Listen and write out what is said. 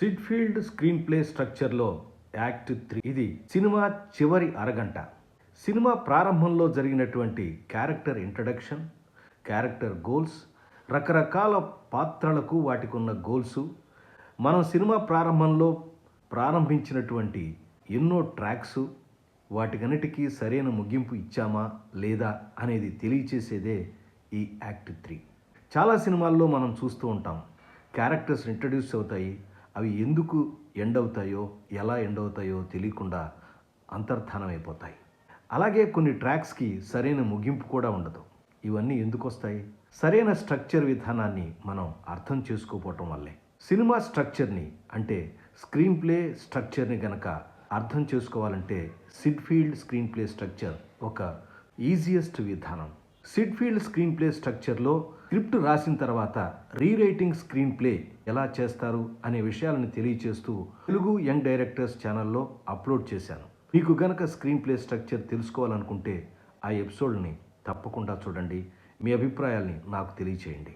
సిడ్ఫీల్డ్ screen play స్ట్రక్చర్లో act 3 ఇది cinema చివరి అరగంట. సినిమా ప్రారంభంలో జరిగినటువంటి క్యారెక్టర్ ఇంట్రడక్షన్, క్యారెక్టర్ గోల్స్, రకరకాల పాత్రలకు వాటికున్న గోల్సు, మనం సినిమా ప్రారంభంలో ప్రారంభించినటువంటి ఎన్నో ట్రాక్సు, వాటికన్నిటికీ సరైన ముగింపు ఇచ్చామా లేదా అనేది తెలియచేసేదే ఈ యాక్ట్ 3. చాలా సినిమాల్లో మనం చూస్తూ ఉంటాం, క్యారెక్టర్స్ ఇంట్రడ్యూస్ అవుతాయి, అవి ఎందుకు ఎండ్ అవుతాయో ఎలా ఎండ్ అవుతాయో తెలియకుండా అంతర్ధానం అయిపోతాయి. అలాగే కొన్ని ట్రాక్స్కి సరైన ముగింపు కూడా ఉండదు. ఇవన్నీ ఎందుకు వస్తాయి? సరైన స్ట్రక్చర్ విధానాన్ని మనం అర్థం చేసుకోకపోవటం వల్లే. సినిమా స్ట్రక్చర్ని అంటే స్క్రీన్ ప్లే స్ట్రక్చర్ని గనక అర్థం చేసుకోవాలంటే సిడ్ఫీల్డ్ స్క్రీన్ ప్లే స్ట్రక్చర్ ఒక ఈజియెస్ట్ విధానం. సిడ్ఫీల్డ్ స్క్రీన్ ప్లే స్ట్రక్చర్లో స్క్రిప్ట్ రాసిన తర్వాత రీరైటింగ్ స్క్రీన్ ప్లే ఎలా చేస్తారు అనే విషయాలను తెలియచేస్తూ తెలుగు యంగ్ డైరెక్టర్స్ ఛానల్లో అప్లోడ్ చేశాను. మీకు గనక స్క్రీన్ ప్లే స్ట్రక్చర్ తెలుసుకోవాలనుకుంటే ఆ ఎపిసోడ్ని తప్పకుండా చూడండి. మీ అభిప్రాయాల్ని నాకు తెలియచేయండి.